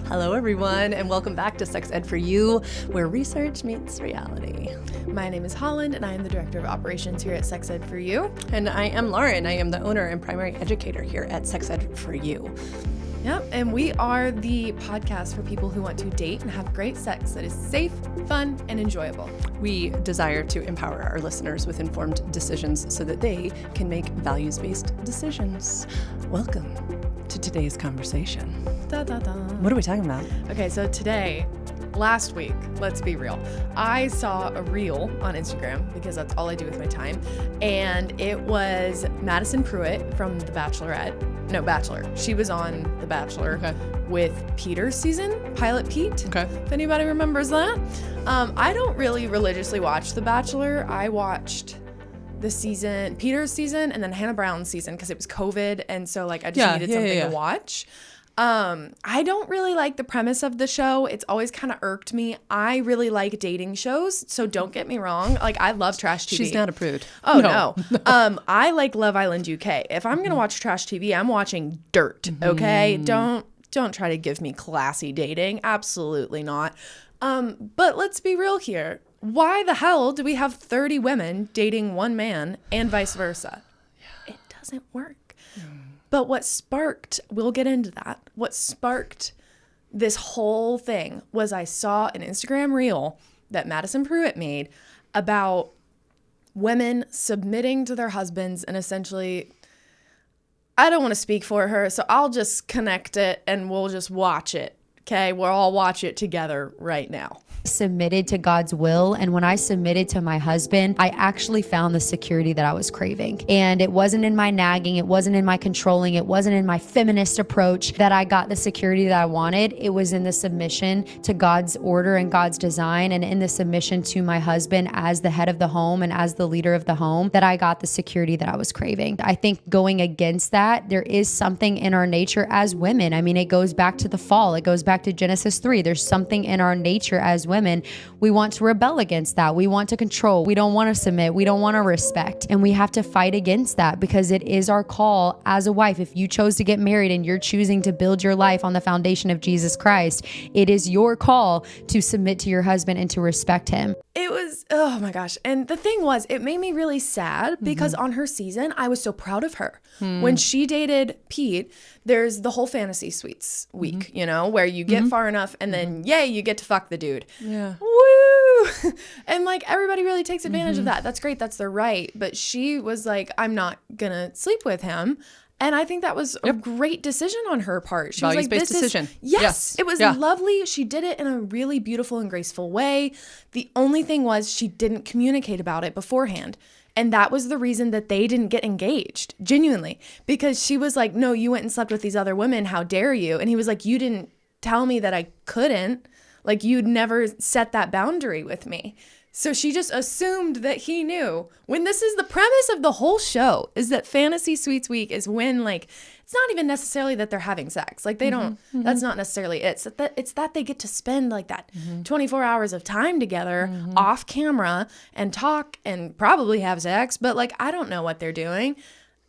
Hello, everyone, and welcome back to Sex Ed for You, where research meets reality. My name is Holland, and I am the Director of Operations here at Sex Ed for You. And I am Lauren. I am the owner and primary educator here at Sex Ed for You. Yep, and we are the podcast for people who want to date and have great sex that is safe, fun, and enjoyable. We desire to empower our listeners with informed decisions so that they can make values-based decisions. Welcome to today's conversation. Da, da, da. What are we talking about? Okay, so last week, let's be real, I saw a reel on Instagram because that's all I do with my time, and it was Madion Prewitt from The Bachelor. She was on The Bachelor with Peter's season, Pilot Pete. Okay. If anybody remembers that. I don't really religiously watch The Bachelor. I watched Peter's season, and then Hannah Brown's season because it was COVID, and so I just needed something to watch. I don't really like the premise of the show. It's always kind of irked me. I really like dating shows, so don't get me wrong. I love trash TV. She's not a prude. Oh, no. I like Love Island UK. If I'm going to watch trash TV, I'm watching dirt, okay? Don't try to give me classy dating. Absolutely not. But let's be real here. Why the hell do we have 30 women dating one man and vice versa? Yeah. It doesn't work. But we'll get into that. What sparked this whole thing was I saw an Instagram reel that Madion Prewitt made about women submitting to their husbands, and essentially, I don't want to speak for her, so I'll just connect it and we'll just watch it. Okay, we'll all watch it together right now. Submitted to God's will, and when I submitted to my husband, I actually found the security that I was craving. And it wasn't in my nagging, it wasn't in my controlling, it wasn't in my feminist approach that I got the security that I wanted. It was in the submission to God's order and God's design, and in the submission to my husband as the head of the home and as the leader of the home, that I got the security that I was craving. I think going against that, there is something in our nature as women. I mean, it goes back to the fall. It goes back to Genesis 3. There's something in our nature as women. We want to rebel against that. We want to control. We don't want to submit. We don't want to respect. And we have to fight against that because it is our call as a wife. If you chose to get married and you're choosing to build your life on the foundation of Jesus Christ, it is your call to submit to your husband and to respect him. It was, oh my gosh. And the thing was, it made me really sad because on her season, I was so proud of her. When she dated Pete, there's the whole fantasy suites week, where you get far enough and then, yay, you get to fuck the dude. Yeah. Woo! And everybody really takes advantage of that. That's great. That's their right. But she was like, I'm not going to sleep with him. And I think that was a great decision on her part. She was like, values-based decision. Yes. It was lovely. She did it in a really beautiful and graceful way. The only thing was she didn't communicate about it beforehand. And that was the reason that they didn't get engaged, genuinely. Because she was like, no, you went and slept with these other women. How dare you? And he was like, you didn't tell me that I couldn't. You'd never set that boundary with me. So she just assumed that he knew, when this is the premise of the whole show, is that Fantasy Suites Week is when, it's not even necessarily that they're having sex. They don't, that's not necessarily it. It's that they get to spend, that 24 hours of time together off camera and talk and probably have sex. But, I don't know what they're doing.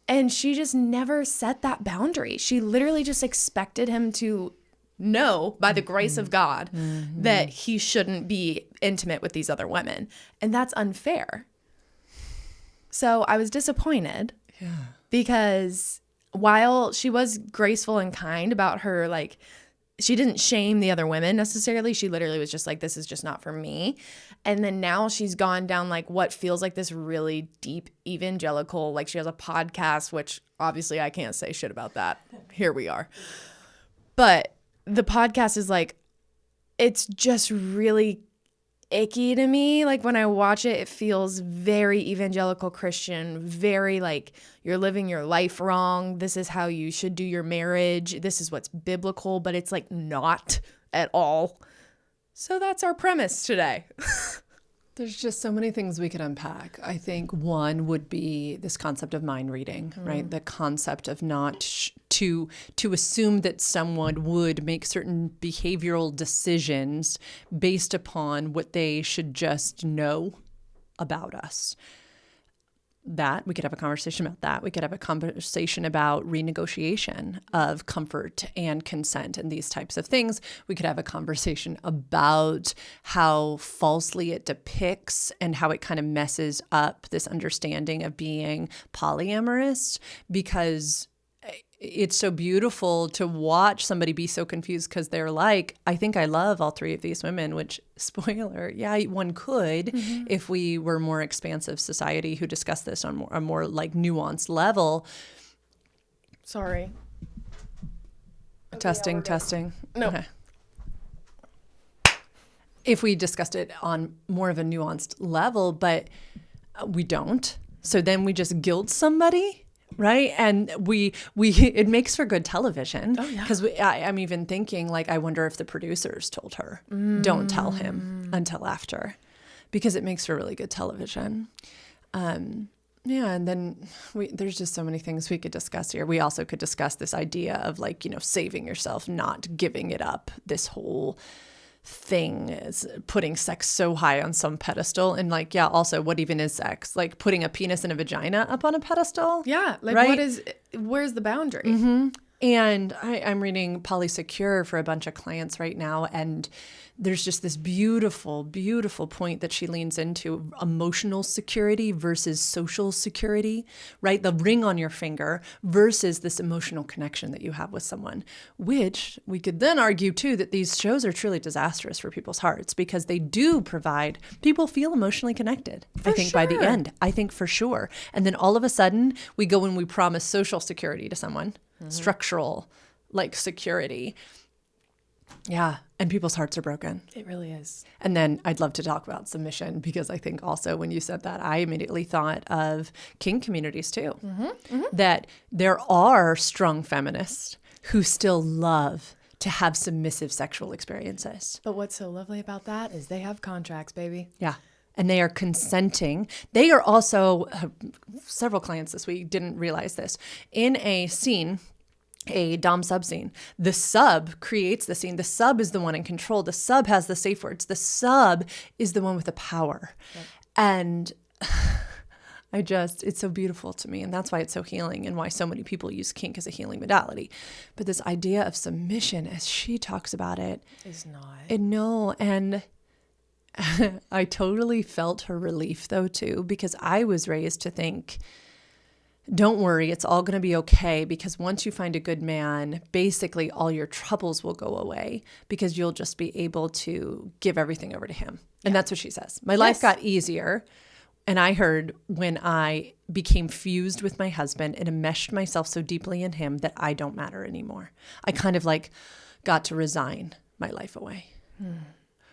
And she just never set that boundary. She literally just expected him to know by the grace of God that he shouldn't be intimate with these other women. And that's unfair. So I was disappointed because while she was graceful and kind about her, she didn't shame the other women necessarily. She literally was just like, this is just not for me. And then now she's gone down what feels like this really deep evangelical, she has a podcast, which obviously I can't say shit about that. Here we are. But the podcast is it's just really icky to me. When I watch it, it feels very evangelical Christian, very you're living your life wrong. This is how you should do your marriage. This is what's biblical, but it's not at all. So that's our premise today. There's just so many things we could unpack. I think one would be this concept of mind reading, right? The concept of not to assume that someone would make certain behavioral decisions based upon what they should just know about us. that. We could have a conversation about that. We could have a conversation about renegotiation of comfort and consent and these types of things. We could have a conversation about how falsely it depicts and how it kind of messes up this understanding of being polyamorous, because it's so beautiful to watch somebody be so confused because they're like, I think I love all three of these women, which, spoiler, yeah, one could if we were more expansive society who discussed this on a more like nuanced level. Sorry. Testing. No. Okay. If we discussed it on more of a nuanced level, but we don't. So then we just guilt somebody. Right. And we it makes for good television. Oh, yeah. Because I'm even thinking, like, I wonder if the producers told her, don't tell him until after, because it makes for really good television. Yeah. And then there's just so many things we could discuss here. We also could discuss this idea of, like, you know, saving yourself, not giving it up. This whole thing is putting sex so high on some pedestal, and like, yeah, also what even is sex? Like putting a penis and a vagina up on a pedestal? Yeah, like right? Where's the boundary? Mm-hmm. And I'm reading Polysecure for a bunch of clients right now, and there's just this beautiful, beautiful point that she leans into: emotional security versus social security, right? The ring on your finger versus this emotional connection that you have with someone, which we could then argue too that these shows are truly disastrous for people's hearts, because they do provide people feel emotionally connected. I think by the end, I think for sure. And then all of a sudden we go and we promise social security to someone, structural like security. Yeah. And people's hearts are broken. It really is. And then I'd love to talk about submission, because I think also when you said that, I immediately thought of kink communities too. That there are strong feminists who still love to have submissive sexual experiences. But what's so lovely about that is they have contracts, baby. Yeah. And they are consenting. They are also, several clients this week didn't realize this, in a scene, a dom sub scene, the sub creates the scene. The sub is the one in control. The sub has the safe words. The sub is the one with the power. Yep. And it's so beautiful to me. And that's why it's so healing, and why so many people use kink as a healing modality. But this idea of submission, as she talks about it, is not. No. And I totally felt her relief though too, because I was raised to think, don't worry, it's all going to be okay, because once you find a good man, basically all your troubles will go away, because you'll just be able to give everything over to him. And that's what she says. My life got easier. And I heard when I became fused with my husband and enmeshed myself so deeply in him that I don't matter anymore. I kind of like got to resign my life away.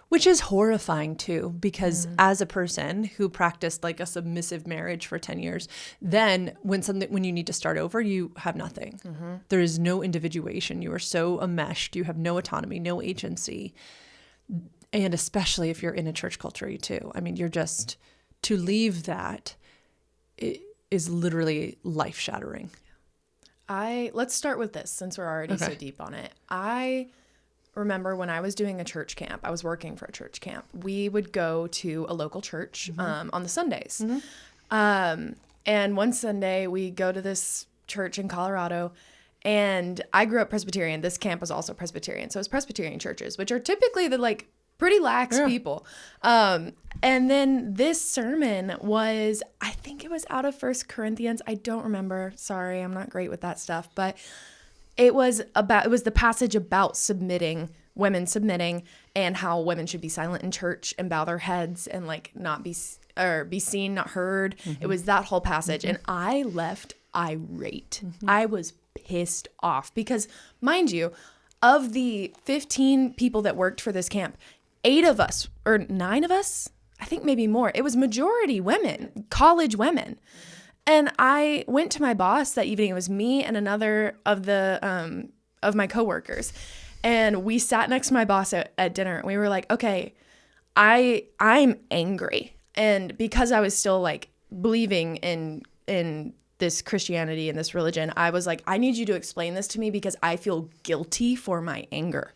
Which is horrifying too, because as a person who practiced like a submissive marriage for 10 years, then when you need to start over, you have nothing. There is no individuation. You are so enmeshed. You have no autonomy, no agency. And especially if you're in a church culture too. I mean, to leave that, it is literally life shattering. Let's start with this, since we're already so deep on it. I remember when I was doing a church camp, I was working for a church camp. We would go to a local church on the Sundays. And one Sunday we go to this church in Colorado, and I grew up Presbyterian. This camp was also Presbyterian. So it's Presbyterian churches, which are typically the like pretty lax people. And then this sermon was, I think it was out of 1 Corinthians. I don't remember. Sorry, I'm not great with that stuff. But it was the passage about women submitting, and how women should be silent in church and bow their heads and like not be seen, not heard. It was that whole passage. And I left irate. I was pissed off because, mind you, of the 15 people that worked for this camp, 8 of us or 9 of us, I think maybe more, it was majority women, college women. And I went to my boss that evening. It was me and another of my coworkers. And we sat next to my boss at dinner. And we were like, okay, I'm angry. And because I was still like believing in this Christianity and this religion, I was like, I need you to explain this to me, because I feel guilty for my anger.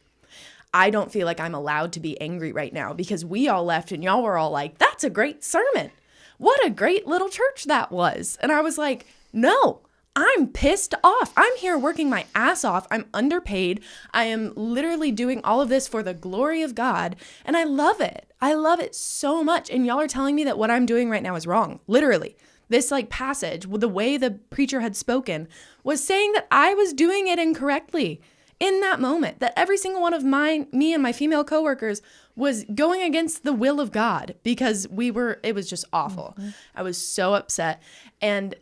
I don't feel like I'm allowed to be angry right now, because we all left and y'all were all like, that's a great sermon. what a great little church that was. And I was like, no, I'm pissed off. I'm here working my ass off. I'm underpaid. I am literally doing all of this for the glory of God. And I love it. I love it so much. And y'all are telling me that what I'm doing right now is wrong. Literally. This like passage, the way the preacher had spoken, was saying that I was doing it incorrectly in that moment, that every single one of me and my female coworkers was going against the will of God because it was just awful. Mm-hmm. I was so upset. And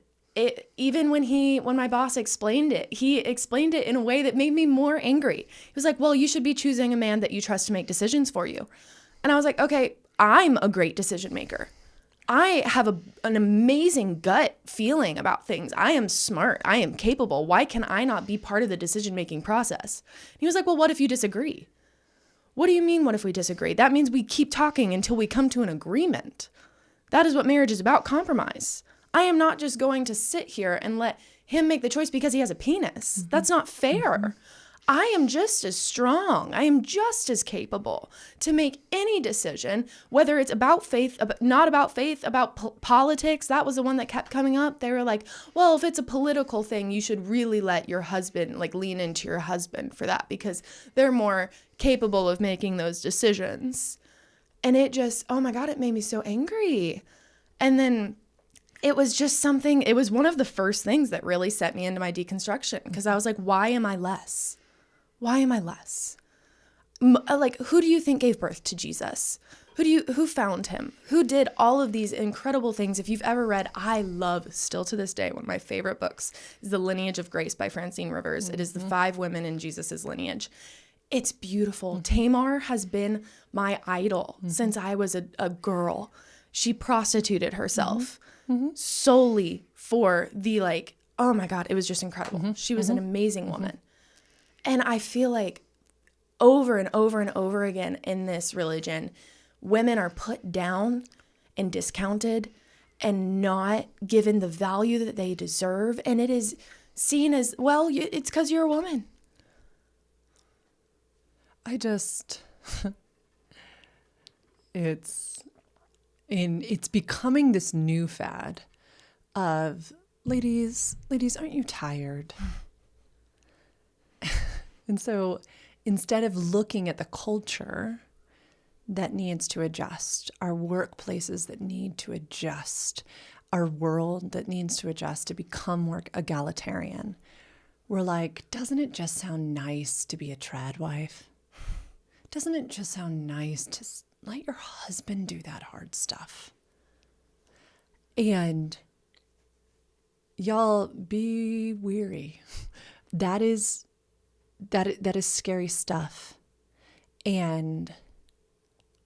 even when my boss explained it, he explained it in a way that made me more angry. He was like, well, you should be choosing a man that you trust to make decisions for you. And I was like, okay, I'm a great decision maker. I have an amazing gut feeling about things. I am smart. I am capable. Why can I not be part of the decision-making process? And he was like, well, what if you disagree? What do you mean, what if we disagree? That means we keep talking until we come to an agreement. That is what marriage is about, compromise. I am not just going to sit here and let him make the choice because he has a penis. Mm-hmm. That's not fair. Mm-hmm. I am just as strong. I am just as capable to make any decision, whether it's about faith, not about faith, about politics. That was the one that kept coming up. They were like, well, if it's a political thing, you should really let your husband, like lean into your husband for that because they're more capable of making those decisions. And it just, oh my God, it made me so angry. And then it was just something, it was one of the first things that really set me into my deconstruction because I was like, why am I less? Why am I less? Like, who do you think gave birth to Jesus? Who found him? Who did all of these incredible things? If you've ever read, I love, still to this day, one of my favorite books is The Lineage of Grace by Francine Rivers. Mm-hmm. It is the 5 women in Jesus's lineage. It's beautiful. Mm-hmm. Tamar has been my idol since I was a girl. She prostituted herself solely for the oh my God, it was just incredible. Mm-hmm. She was an amazing woman. And I feel like over and over and over again in this religion, women are put down and discounted and not given the value that they deserve. And it is seen as, well, it's because you're a woman. It's becoming this new fad of ladies, aren't you tired? And so instead of looking at the culture that needs to adjust, our workplaces that need to adjust, our world that needs to adjust to become more egalitarian, we're like, doesn't it just sound nice to be a trad wife? Doesn't it just sound nice to let your husband do that hard stuff? And y'all, be weary. That is scary stuff. And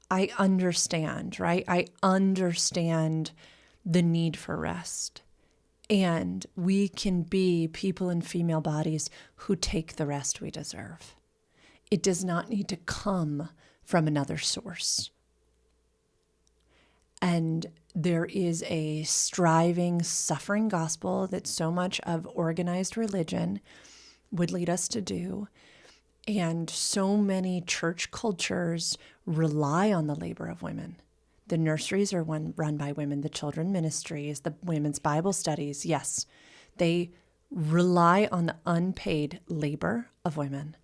I understand, right? I understand the need for rest. And we can be people in female bodies who take the rest we deserve. It does not need to come from another source. And there is a striving, suffering gospel that so much of organized religion would lead us to do. And so many church cultures rely on the labor of women. The nurseries are run by women, the children ministries, the women's Bible studies. Yes, they rely on the unpaid labor of women.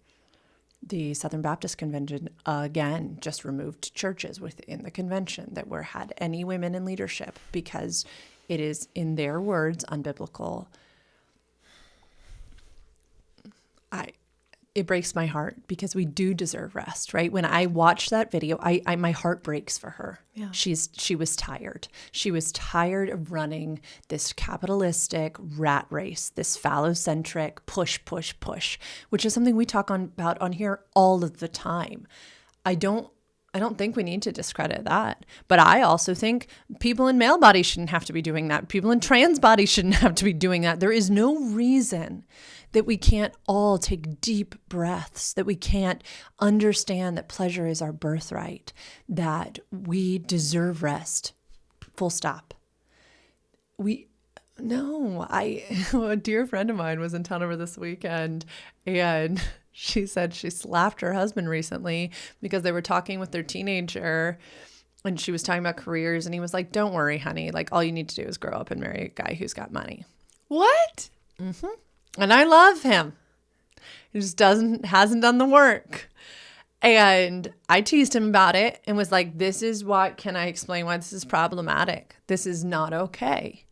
The Southern Baptist Convention, again, just removed churches within the convention that had any women in leadership because it is, in their words, unbiblical. It breaks my heart because we do deserve rest, right? When I watch that video, my heart breaks for her. Yeah. She was tired. She was tired of running this capitalistic rat race, this phallocentric push, which is something we talk about on here all of the time. I don't think we need to discredit that. But I also think people in male bodies shouldn't have to be doing that. People in trans bodies shouldn't have to be doing that. There is no reason that we can't all take deep breaths, that we can't understand that pleasure is our birthright, that we deserve rest. Full stop. A dear friend of mine was in town over this weekend, and she said she slapped her husband recently because they were talking with their teenager, And she was talking about careers, and he was like, don't worry, honey. Like, all you need to do is grow up and marry a guy who's got money. What? And I love him. He just hasn't done the work. And I teased him about it and was like, can I explain why this is problematic? This is not okay.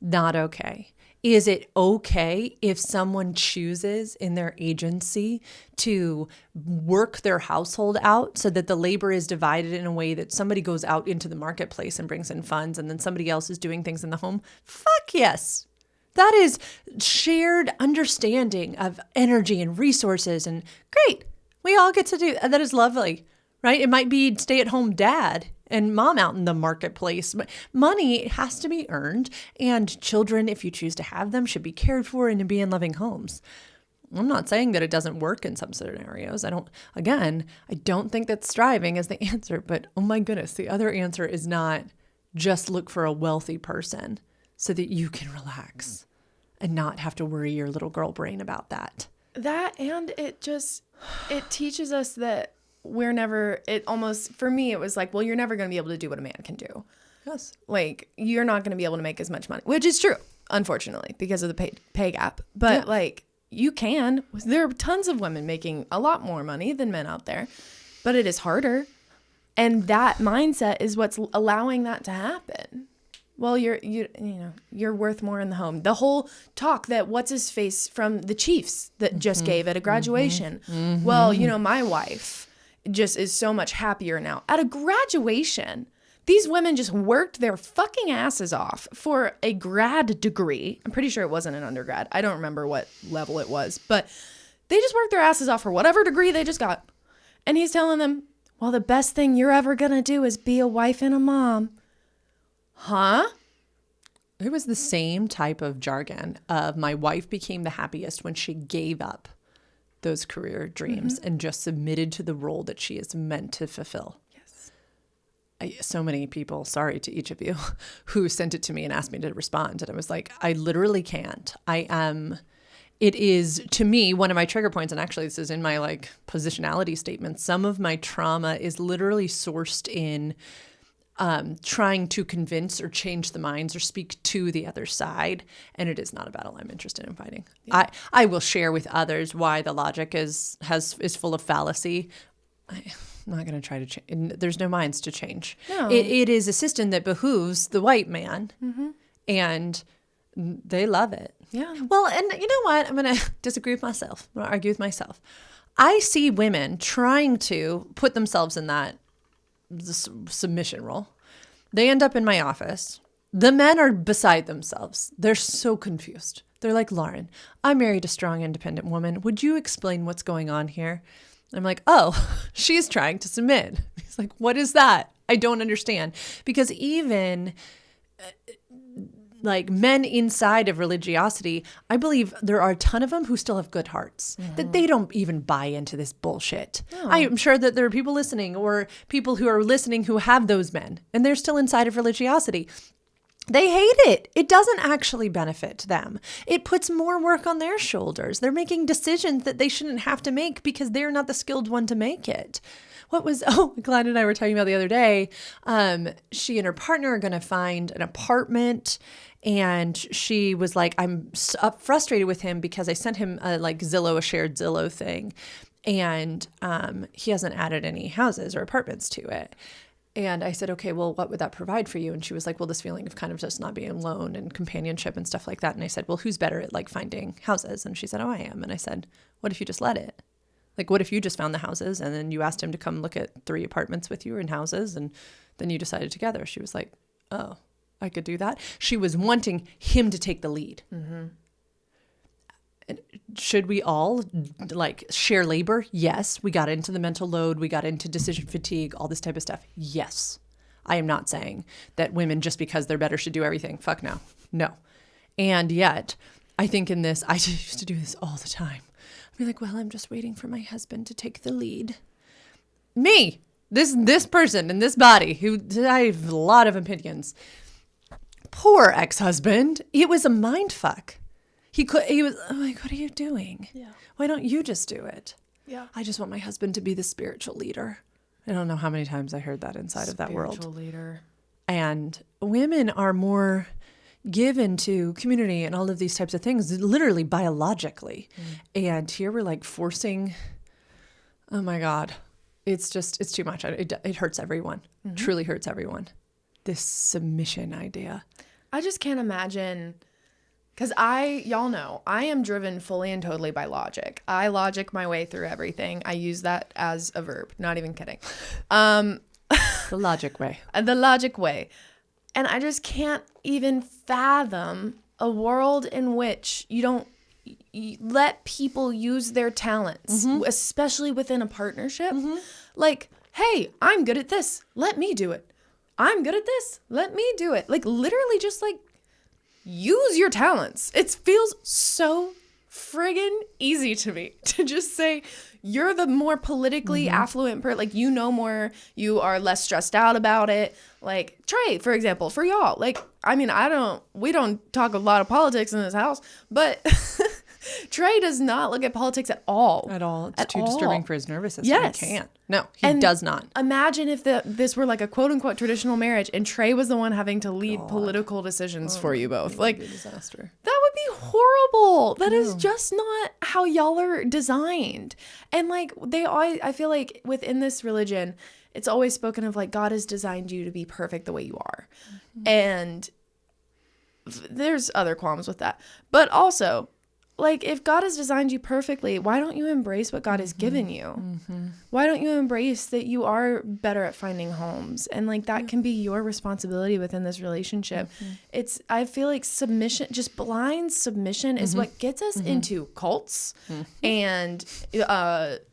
Not okay. Is it okay if someone chooses in their agency to work their household out so that the labor is divided in a way that somebody goes out into the marketplace and brings in funds and then somebody else is doing things in the home? Fuck yes. That is shared understanding of energy and resources, and great. We all get to do that. That is lovely, right? It might be stay-at-home dad and mom out in the marketplace. But money has to be earned, and children, if you choose to have them, should be cared for and to be in loving homes. I'm not saying that it doesn't work in some scenarios. I don't think that striving is the answer, but oh my goodness, the other answer is not just look for a wealthy person so that you can relax and not have to worry your little girl brain about that. That, and it teaches us that for me, it was like, well, you're never going to be able to do what a man can do. Yes. Like, you're not going to be able to make as much money, which is true, unfortunately, because of the pay gap. But like, you can. There are tons of women making a lot more money than men out there, but it is harder. And that mindset is what's allowing that to happen. Well, you're worth more in the home. The whole talk that what's his face from the Chiefs that just gave at a graduation. Well, my wife just is so much happier now. At a graduation, these women just worked their fucking asses off for a grad degree. I'm pretty sure it wasn't an undergrad. I don't remember what level it was, but they just worked their asses off for whatever degree they just got. And he's telling them, well, the best thing you're ever going to do is be a wife and a mom. Huh? It was the same type of jargon of my wife became the happiest when she gave up those career dreams and just submitted to the role that she is meant to fulfill. Yes. So many people, sorry to each of you, who sent it to me and asked me to respond. And I was like, I literally can't. It is, to me, one of my trigger points, and actually this is in my positionality statement. Some of my trauma is literally sourced in trying to convince or change the minds or speak to the other side. And it is not a battle I'm interested in fighting. Yeah. I will share with others why the logic is full of fallacy. I'm not going to try to change. There's no minds to change. No. It is a system that behooves the white man, and they love it. Yeah. Well, and you know what? I'm going to disagree with myself. I'm going to argue with myself. I see women trying to put themselves in that submission role. They end up in my office. The men are beside themselves. They're so confused. They're like, Lauren, I married a strong, independent woman. Would you explain what's going on here? I'm like, oh, she's trying to submit. He's like, what is that? I don't understand. Because even men inside of religiosity, I believe there are a ton of them who still have good hearts, that they don't even buy into this bullshit. No. I am sure that there are people listening or people who are listening who have those men and they're still inside of religiosity. They hate it. It doesn't actually benefit them. It puts more work on their shoulders. They're making decisions that they shouldn't have to make because they're not the skilled one to make it. Glenn and I were talking about the other day, she and her partner are going to find an apartment. And she was like, I'm frustrated with him because I sent him a shared Zillow thing. And he hasn't added any houses or apartments to it. And I said, okay, well, what would that provide for you? And she was like, well, this feeling of kind of just not being alone and companionship and stuff like that. And I said, well, who's better at finding houses? And she said, oh, I am. And I said, what if you just let it? What if you just found the houses and then you asked him to come look at 3 apartments with you in houses and then you decided together? She was like, oh, I could do that. She was wanting him to take the lead. Mm-hmm. And should we all share labor? Yes. We got into the mental load. We got into decision fatigue, all this type of stuff. Yes. I am not saying that women, just because they're better, should do everything. Fuck no. No. And yet, I think in this, I used to do this all the time. I'd be like, well, I'm just waiting for my husband to take the lead. Me, this person in this body, who I have a lot of opinions. Poor ex-husband. It was a mind fuck. He was like, what are you doing? Yeah. Why don't you just do it? Yeah. I just want my husband to be the spiritual leader. I don't know how many times I heard that inside of that world. Spiritual leader. And women are more given to community and all of these types of things, literally biologically. And here we're like forcing, oh my God, it's too much. It hurts everyone, truly hurts everyone. This submission idea. I just can't imagine, because y'all know, I am driven fully and totally by logic. I logic my way through everything. I use that as a verb, not even kidding. The logic way. The logic way. And I just can't even fathom a world in which you let people use their talents, especially within a partnership. Like, hey, I'm good at this. Let me do it. I'm good at this. Let me do it. Like, literally just like use your talents. It feels so friggin' easy to me to just say, you're the more politically affluent person. Like, you know more, you are less stressed out about it. Like, Trey, for example, for y'all, like, I mean, we don't talk a lot of politics in this house, but Trey does not look at politics at all. At all. It's too disturbing for his nervous system. Yes. He can't. No, he does not. Imagine if this were like a quote unquote traditional marriage and Trey was the one having to lead political decisions for you both. Like, a disaster. that would be horrible. That is just not how y'all are designed. And like I feel like within this religion, it's always spoken of like God has designed you to be perfect the way you are. And there's other qualms with that. But also, like, if God has designed you perfectly, why don't you embrace what God has given you? Why don't you embrace that you are better at finding homes? And like, that can be your responsibility within this relationship. I feel like submission, just blind submission is what gets us into cults and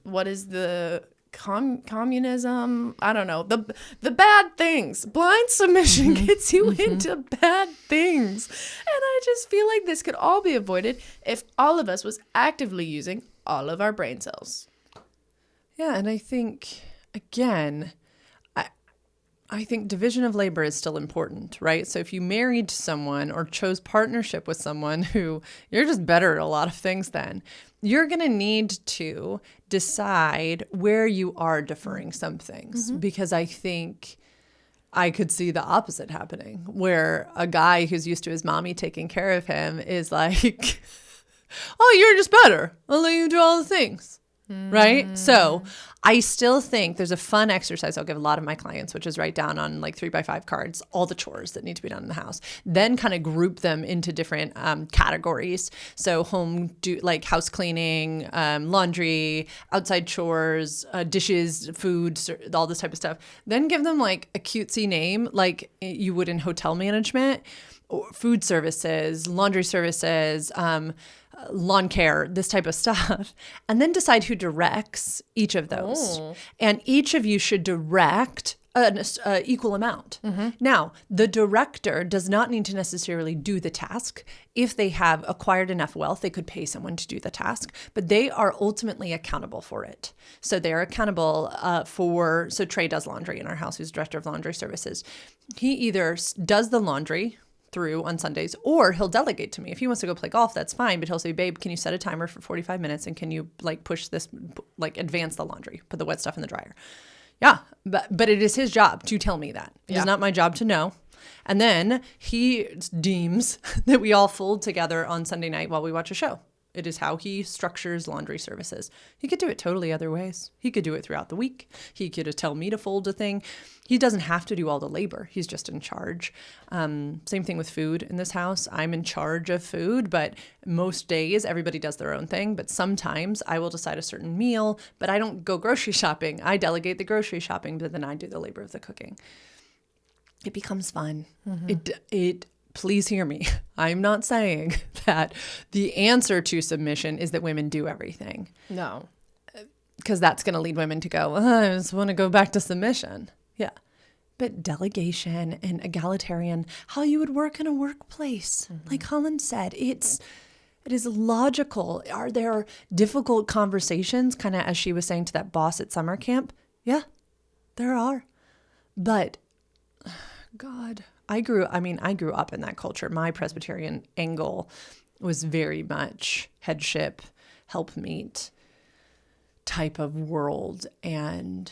what is the communism? I don't know. The bad things. Blind submission gets you into bad things. And I just feel like this could all be avoided if all of us was actively using all of our brain cells. Yeah, and I think, again, I think division of labor is still important, right? So if you married someone or chose partnership with someone who you're just better at a lot of things than, you're going to need to decide where you are deferring some things. Because I think I could see the opposite happening, where a guy who's used to his mommy taking care of him is like, oh, you're just better. I'll let you do all the things. Right? So I still think there's a fun exercise I'll give a lot of my clients, which is write down on like 3x5 cards all the chores that need to be done in the house, then kind of group them into different categories. So like house cleaning, laundry, outside chores, dishes, food, all this type of stuff. Then give them like a cutesy name like you would in hotel management, or food services, laundry services, lawn care, this type of stuff, and then decide who directs each of those. And each of you should direct an equal amount. Now, the director does not need to necessarily do the task. If they have acquired enough wealth, they could pay someone to do the task, but they are ultimately accountable for it. So they're accountable so Trey does laundry in our house, who's director of laundry services. He either does the laundry through on Sundays, or he'll delegate to me. If he wants to go play golf, that's fine, but he'll say, babe, can you set a timer for 45 minutes and can you like push this, like advance the laundry, put the wet stuff in the dryer? Yeah, but it is his job to tell me that. It is not my job to know. And then he deems that we all fold together on Sunday night while we watch a show. It is how he structures laundry services. He could do it totally other ways. He could do it throughout the week. He could tell me to fold a thing. He doesn't have to do all the labor. He's just in charge. Same thing with food in this house. I'm in charge of food, but most days everybody does their own thing. But sometimes I will decide a certain meal, but I don't go grocery shopping. I delegate the grocery shopping, but then I do the labor of the cooking. It becomes fun. Please hear me. I'm not saying that the answer to submission is that women do everything. No. Because that's going to lead women to go, I just want to go back to submission. Yeah. But delegation and egalitarian, how you would work in a workplace. Like Holland said, it is logical. Are there difficult conversations, kind of as she was saying to that boss at summer camp? Yeah, there are. But God, I grew up in that culture. My Presbyterian angle was very much headship, helpmeet type of world. And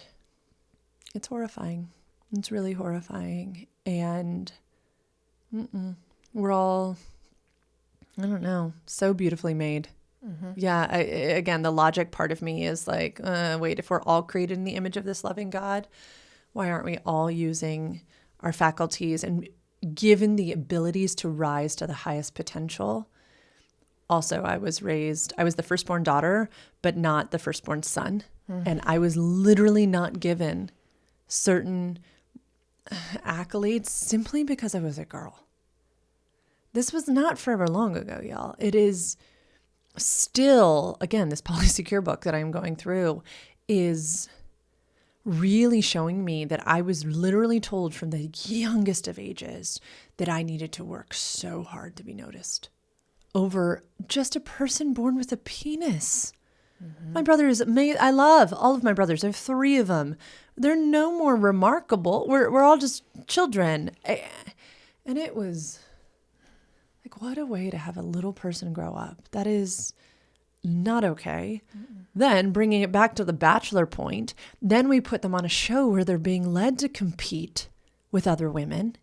It's horrifying. It's really horrifying. And we're all, I don't know, so beautifully made. Yeah. Again, the logic part of me is like, wait, if we're all created in the image of this loving God, why aren't we all using our faculties and given the abilities to rise to the highest potential? Also, I was the firstborn daughter, but not the firstborn son. And I was literally not given certain accolades simply because I was a girl. This was not forever long ago, y'all. It is still, again, this Polysecure book that I'm going through is really showing me that I was literally told from the youngest of ages that I needed to work so hard to be noticed over just a person born with a penis. My brother is amazing. I love all of my brothers. I have 3 of them. They're no more remarkable. We're all just children. And it was like, what a way to have a little person grow up. That is not okay. Then bringing it back to the Bachelor point, then we put them on a show where they're being led to compete with other women.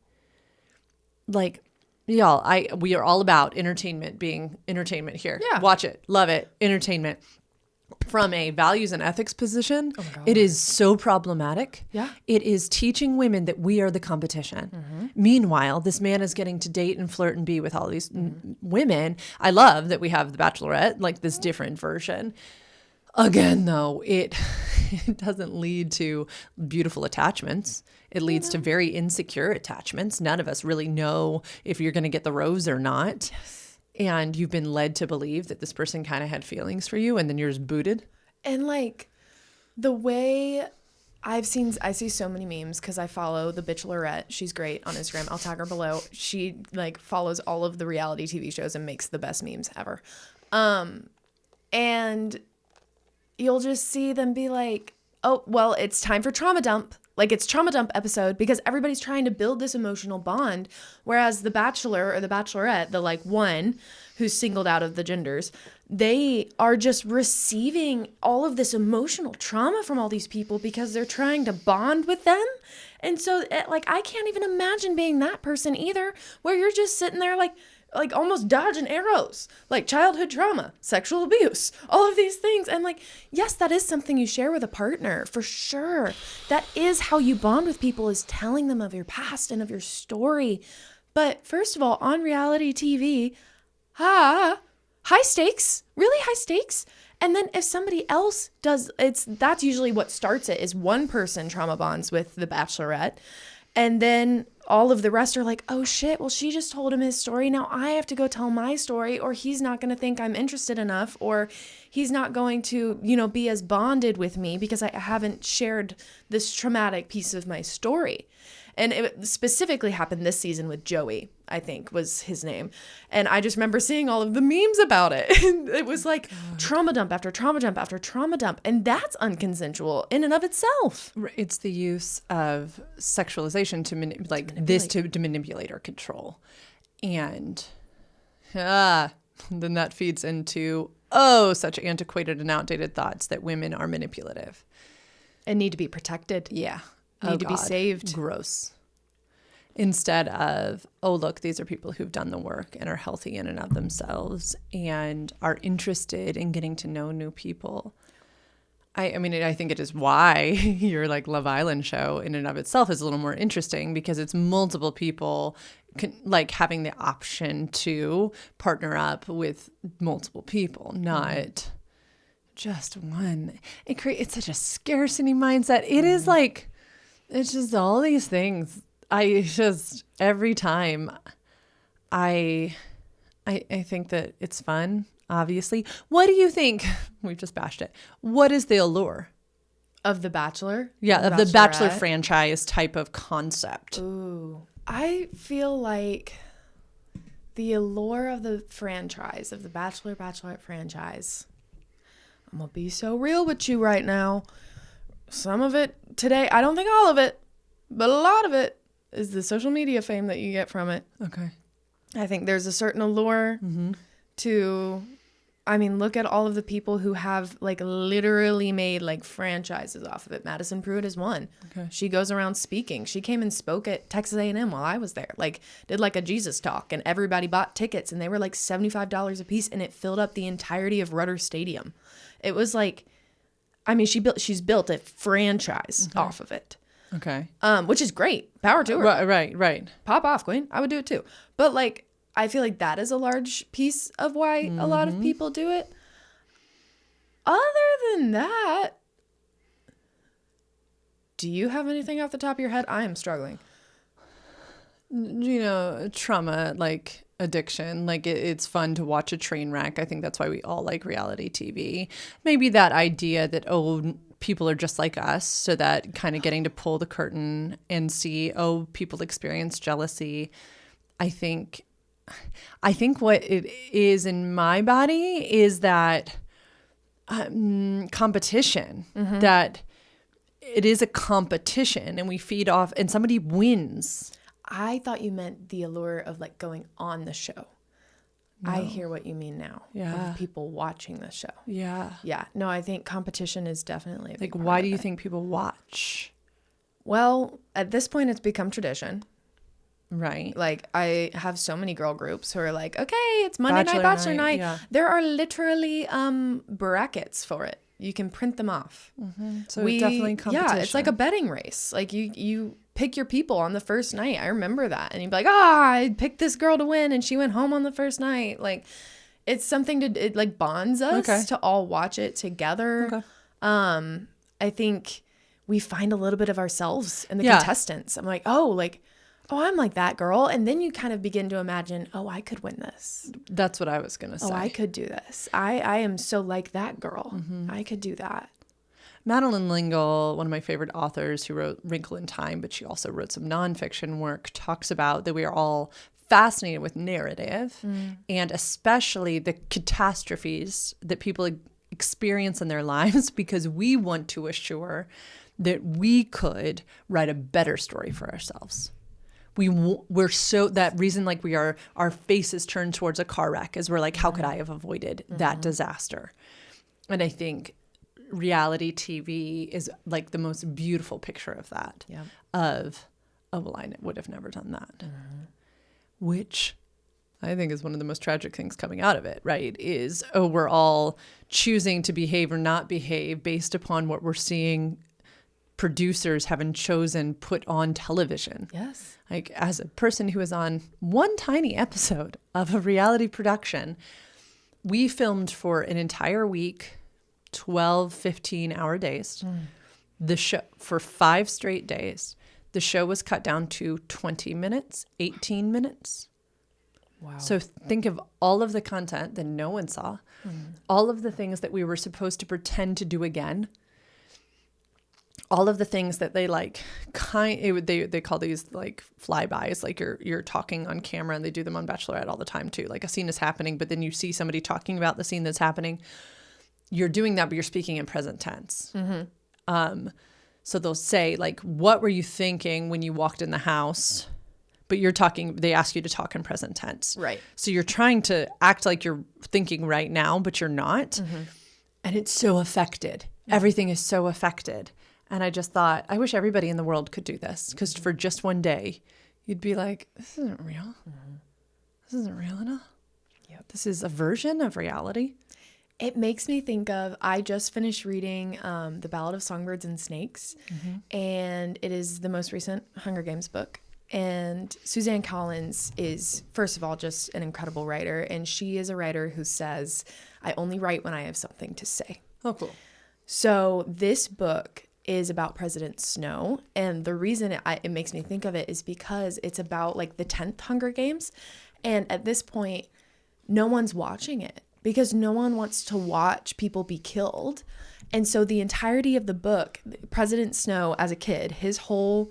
Like, y'all, we are all about entertainment being entertainment here. Yeah. Watch it. Love it. Entertainment. From a values and ethics position, it is so problematic. Yeah. It is teaching women that we are the competition. Meanwhile, this man is getting to date and flirt and be with all these women. I love that we have the Bachelorette, like this different version. Again, though, it doesn't lead to beautiful attachments. It leads to very insecure attachments. None of us really know if you're going to get the rose or not. Yes. And you've been led to believe that this person kind of had feelings for you and then you're just booted. And like the way I see so many memes because I follow the Bachelorette. She's great on Instagram. I'll tag her below. She like follows all of the reality TV shows and makes the best memes ever. And you'll just see them be like, oh, well, it's time for trauma dump. Like it's trauma dump episode because everybody's trying to build this emotional bond. Whereas the Bachelor or the Bachelorette, the like one who's singled out of the genders, they are just receiving all of this emotional trauma from all these people because they're trying to bond with them. And so like, I can't even imagine being that person either, where you're just sitting there like almost dodging arrows, like childhood trauma, sexual abuse, all of these things. And like, yes, that is something you share with a partner for sure. That is how you bond with people, is telling them of your past and of your story. But first of all, on reality TV, high stakes, really high stakes. And then if somebody else does, that's usually what starts it, is one person trauma bonds with the Bachelorette. And then all of the rest are like, oh shit, well, she just told him his story. Now I have to go tell my story, or he's not going to think I'm interested enough, or he's not going to, be as bonded with me because I haven't shared this traumatic piece of my story. And it specifically happened this season with Joey, I think was his name. And I just remember seeing all of the memes about it. It was like trauma dump after trauma dump after trauma dump. And that's unconsensual in and of itself. It's the use of sexualization to manipulate or control. And then that feeds into, such antiquated and outdated thoughts that women are manipulative. And need to be protected. Yeah. Need to be saved. Gross. Instead of, look, these are people who've done the work and are healthy in and of themselves and are interested in getting to know new people. I mean, I think it is why your like Love Island show in and of itself is a little more interesting, because it's multiple people having the option to partner up with multiple people, not just one. It's such a scarcity mindset. It is like, it's just all these things. Every time I think that it's fun, obviously. What do you think? We've just bashed it. What is the allure of The Bachelor? Yeah, of the Bachelor franchise type of concept. Ooh. I feel like the allure of the franchise, of the Bachelor, Bachelorette franchise, I'm going to be so real with you right now. Some of it today, I don't think all of it, but a lot of it is the social media fame that you get from it. Okay. I think there's a certain allure to I mean, look at all of the people who have like literally made like franchises off of it. Madion Prewitt is one. Okay. She goes around speaking. She came and spoke at Texas A&M while I was there. Like did like a Jesus talk, and everybody bought tickets, and they were like $75 a piece, and it filled up the entirety of Rudder Stadium. It was like, I mean, she's built a franchise off of it. Okay. Which is great. Power to her. Right. Pop off, queen. I would do it too. But like, I feel like that is a large piece of why a lot of people do it. Other than that, do you have anything off the top of your head? I am struggling. You know, trauma, like addiction, like it's fun to watch a train wreck. I think that's why we all like reality TV. Maybe that idea that, oh, people are just like us, so that kind of getting to pull the curtain and see, oh, people experience jealousy. I think what it is in my body is that competition, that it is a competition, and we feed off, and somebody wins. I thought you meant the allure of like going on the show. No. I hear what you mean now. Yeah. Of people watching the show. Yeah. Yeah. No, I think competition is definitely a big part why of do you it. think people watch? Well, at this point, it's become tradition. Right. Like, I have so many girl groups who are like, okay, it's Monday Bachelor night, Bachelor night, night. yeah. There are literally brackets for it. You can print them off. So it's definitely competition. Yeah, it's like a betting race. Like you pick your people on the first night. I remember that. And you'd be like, I picked this girl to win, and she went home on the first night. Like, it's something it like bonds us to all watch it together. Okay. I think we find a little bit of ourselves in the contestants. I'm like, oh, I'm like that girl. And then you kind of begin to imagine, oh, I could win this. That's what I was going to say. Oh, I could do this. I am so like that girl. I could do that. Madeline L'Engle, one of my favorite authors who wrote Wrinkle in Time, but she also wrote some nonfiction work, talks about that we are all fascinated with narrative and especially the catastrophes that people experience in their lives, because we want to assure that we could write a better story for ourselves. We're so, that reason, like our faces turned towards a car wreck is we're like, how could I have avoided that disaster? And I think reality TV is like the most beautiful picture of that. Yeah. Of, oh, well, I would have never done that. Which I think is one of the most tragic things coming out of it, right? Is, oh, we're all choosing to behave or not behave based upon what we're seeing producers haven't chosen put on television. Yes. Like, as a person who was on one tiny episode of a reality production, we filmed for an entire week, 12, 15-hour days. The show for 5 straight days. The show was cut down to 20 minutes, 18 minutes. Wow. So think of all of the content that no one saw, all of the things that we were supposed to pretend to do again, all of the things that they like they call these like flybys, like you're talking on camera, and they do them on Bachelorette all the time too. Like a scene is happening, but then you see somebody talking about the scene that's happening. You're doing that, but you're speaking in present tense. So they'll say, like, what were you thinking when you walked in the house? But you're talking, they ask you to talk in present tense. Right. So you're trying to act like you're thinking right now, but you're not. And it's so affected. Everything is so affected. And I just thought, I wish everybody in the world could do this, because for just one day, you'd be like, this isn't real. This isn't real enough. Yep. This is a version of reality. It makes me think of, I just finished reading The Ballad of Songbirds and Snakes, and it is the most recent Hunger Games book. And Suzanne Collins is, first of all, just an incredible writer, and she is a writer who says, I only write when I have something to say. Oh, cool. So this book is about President Snow, and the reason it makes me think of it is because it's about like the 10th Hunger Games, and at this point, no one's watching it, because no one wants to watch people be killed. And so the entirety of the book, President Snow as a kid, his whole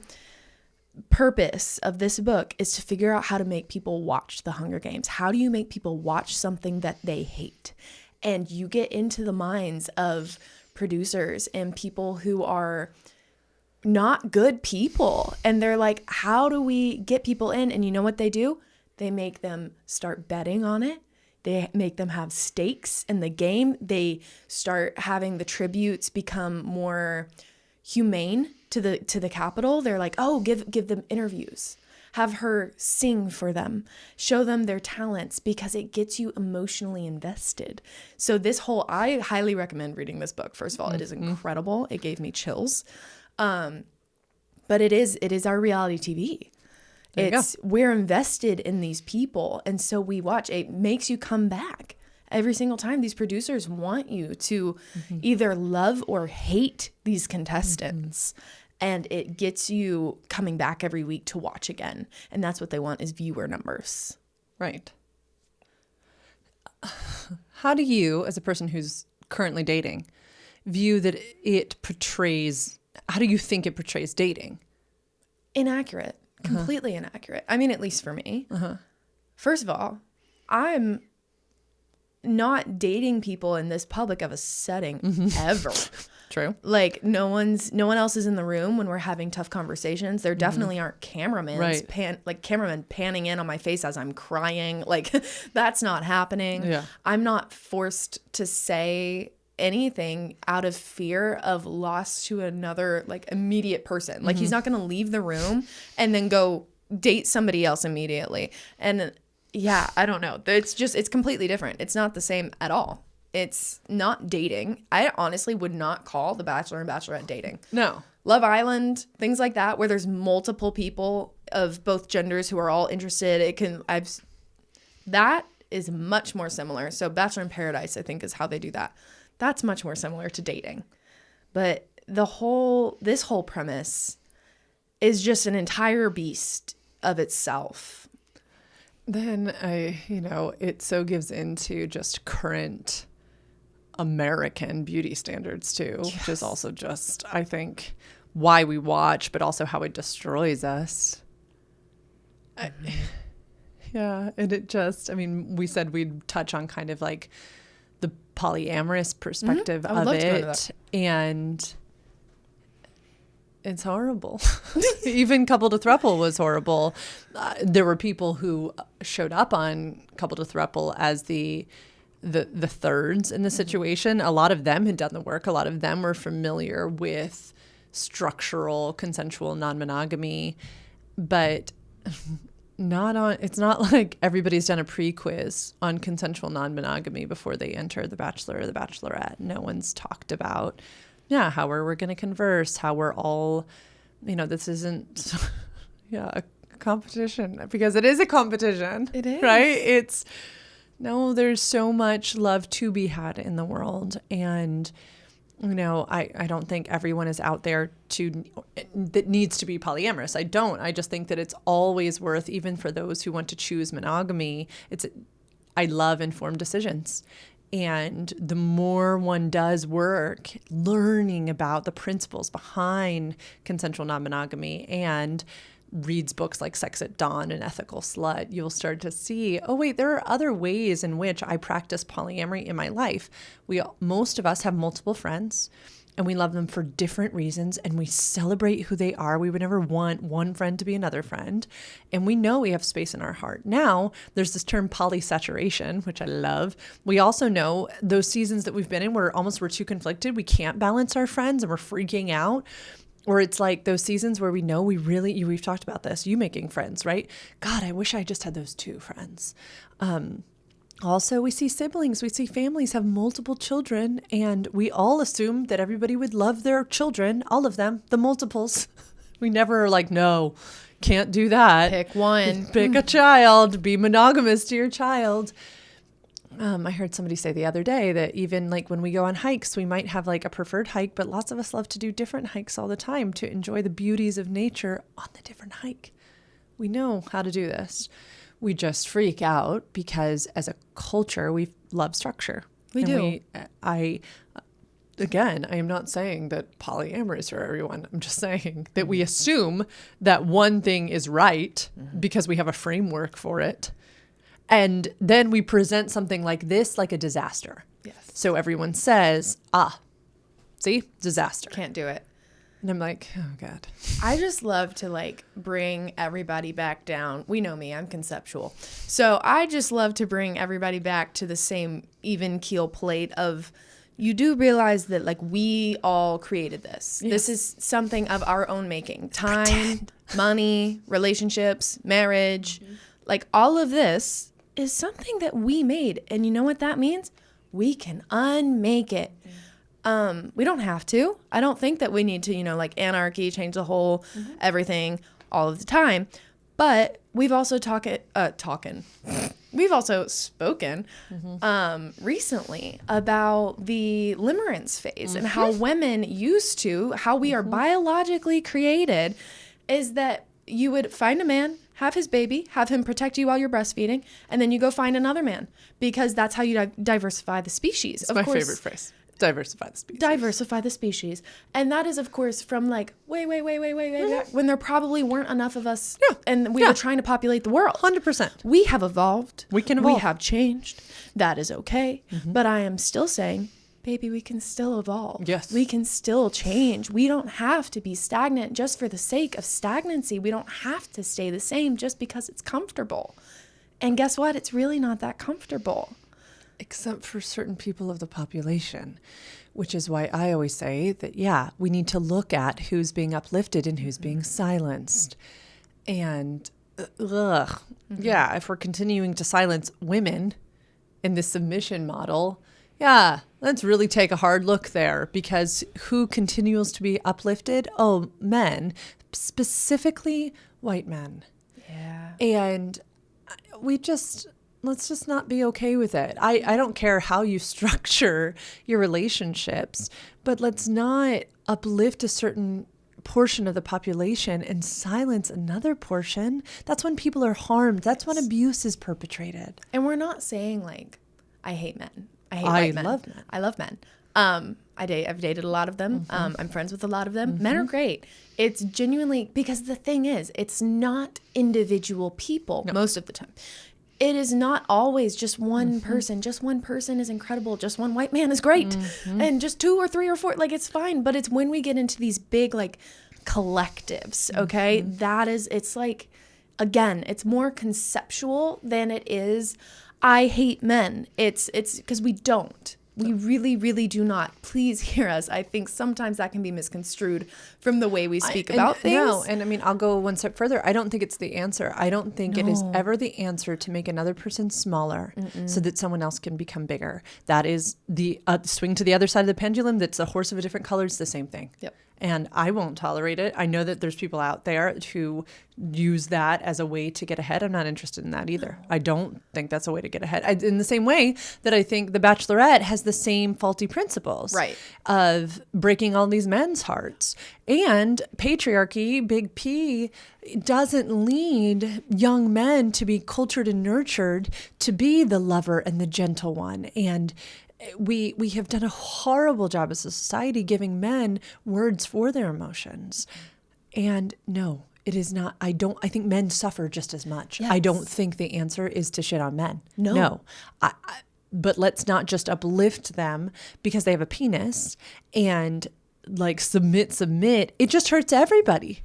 purpose of this book is to figure out how to make people watch the Hunger Games. How do you make people watch something that they hate? And you get into the minds of producers and people who are not good people. And they're like, how do we get people in? And you know what they do? They make them start betting on it. They make them have stakes in the game. They start having the tributes become more humane to the capital. They're like, oh, give them interviews. Have her sing for them. Show them their talents, because it gets you emotionally invested. So I highly recommend reading this book. First of all, it is incredible. It gave me chills. But it is our reality TV. We're invested in these people, and so we watch. It makes you come back every single time. These producers want you to either love or hate these contestants, and it gets you coming back every week to watch again. And that's what they want, is viewer numbers. Right. How do you, as a person who's currently dating, view that it portrays? How do you think it portrays dating? Inaccurate. Completely inaccurate. I mean, at least for me. First of all, I'm not dating people in this public of a setting ever. True. Like no one else is in the room when we're having tough conversations. There definitely aren't cameramen, cameramen panning in on my face as I'm crying. Like that's not happening. Yeah. I'm not forced to say anything out of fear of loss to another like immediate person. Like he's not going to leave the room and then go date somebody else immediately. And yeah, I don't know. It's completely different. It's not the same at all. It's not dating. I honestly would not call The Bachelor and Bachelorette dating. No. Love Island, things like that, where there's multiple people of both genders who are all interested. That is much more similar. So Bachelor in Paradise, I think, is how they do that. That's much more similar to dating. But this whole premise is just an entire beast of itself. Then it so gives into just current American beauty standards too, which is also just, I think, why we watch, but also how it destroys us. Yeah. And we said we'd touch on kind of like the polyamorous perspective of it. And it's horrible. Even Couple to Throuple was horrible. There were people who showed up on Couple to Throuple as the thirds in the situation. A lot of them had done the work. A lot of them were familiar with structural, consensual non-monogamy, but it's not like everybody's done a pre-quiz on consensual non-monogamy before they enter The Bachelor or The Bachelorette. No one's talked about how we're going to converse, how we're all, this isn't, a competition, because it is a competition. It is. Right? There's so much love to be had in the world. And, I don't think everyone is out there that needs to be polyamorous. I don't. I just think that it's always worth, even for those who want to choose monogamy, I love informed decisions. And the more one does work learning about the principles behind consensual non-monogamy and reads books like Sex at Dawn and Ethical Slut, you'll start to see, oh wait, there are other ways in which I practice polyamory in my life. Most of us have multiple friends, and we love them for different reasons, and we celebrate who they are. We would never want one friend to be another friend, and we know we have space in our heart. Now, there's this term polysaturation, which I love. We also know those seasons that we've been in where we're too conflicted, we can't balance our friends, and we're freaking out. Or it's like those seasons where we know we've talked about this, you making friends, right? God, I wish I just had those two friends. Also, we see siblings, we see families have multiple children, and we all assume that everybody would love their children, all of them, the multiples. We never are like, no, can't do that. Pick one. Pick a child, be monogamous to your child. I heard somebody say the other day that even like when we go on hikes, we might have like a preferred hike, but lots of us love to do different hikes all the time to enjoy the beauties of nature on the different hike. We know how to do this. We just freak out because as a culture, we love structure. We do. I am not saying that polyamory is for everyone. I'm just saying that we assume that one thing is right because we have a framework for it. And then we present something like this like a disaster. Yes. So everyone says, see, disaster. Can't do it. And I'm like, oh God. I just love to like bring everybody back down. We know me, I'm conceptual. So I just love to bring everybody back to the same even keel plate of, you do realize that like we all created this. Yes. This is something of our own making. Time, money, relationships, marriage, like all of this is something that we made. And you know what that means? We can unmake it. We don't have to. I don't think that we need to, like anarchy, change the whole everything all of the time. But we've also we've also spoken recently about the limerence phase and how women used to, how we are biologically created, is that you would find a man, have his baby, have him protect you while you're breastfeeding, and then you go find another man, because that's how you diversify the species. It's my favorite phrase. Diversify the species. Diversify the species. And that is, of course, from like way back, when there probably weren't enough of us and we were trying to populate the world. 100%. We have evolved. We can evolve. We have changed. That is okay. But I am still saying, baby, we can still evolve. Yes. We can still change. We don't have to be stagnant just for the sake of stagnancy. We don't have to stay the same just because it's comfortable. And guess what? It's really not that comfortable. Except for certain people of the population, which is why I always say that, we need to look at who's being uplifted and who's being silenced. And, if we're continuing to silence women in this submission model, let's really take a hard look there, because who continues to be uplifted? Oh, men, specifically white men. Yeah. And let's just not be okay with it. I don't care how you structure your relationships, but let's not uplift a certain portion of the population and silence another portion. That's when people are harmed. That's when abuse is perpetrated. And we're not saying like, I hate men. I hate white men. Love men. I love men. I've dated a lot of them. I'm friends with a lot of them. Men are great. It's genuinely, because the thing is, it's not individual people most of the time. It is not always just one person. Just one person is incredible. Just one white man is great. And just 2 or 3 or 4, like it's fine. But it's when we get into these big like collectives, okay? It's like, again, it's more conceptual than it is, I hate men. It's because we don't. We really, really do not. Please hear us. I think sometimes that can be misconstrued from the way we speak about things. No, and I mean, I'll go one step further. I don't think it's the answer. I don't think it is ever the answer to make another person smaller so that someone else can become bigger. That is the swing to the other side of the pendulum. That's a horse of a different color. It's the same thing. Yep. And I won't tolerate it. I know that there's people out there who use that as a way to get ahead. I'm not interested in that either. I don't think that's a way to get ahead. In the same way that I think The Bachelorette has the same faulty principles of breaking all these men's hearts. And patriarchy, big P, doesn't lead young men to be cultured and nurtured to be the lover and the gentle one. And we have done a horrible job as a society giving men words for their emotions. And no, it is not. I think men suffer just as much. Yes. I don't think the answer is to shit on men. No. But let's not just uplift them because they have a penis and like submit. It just hurts everybody.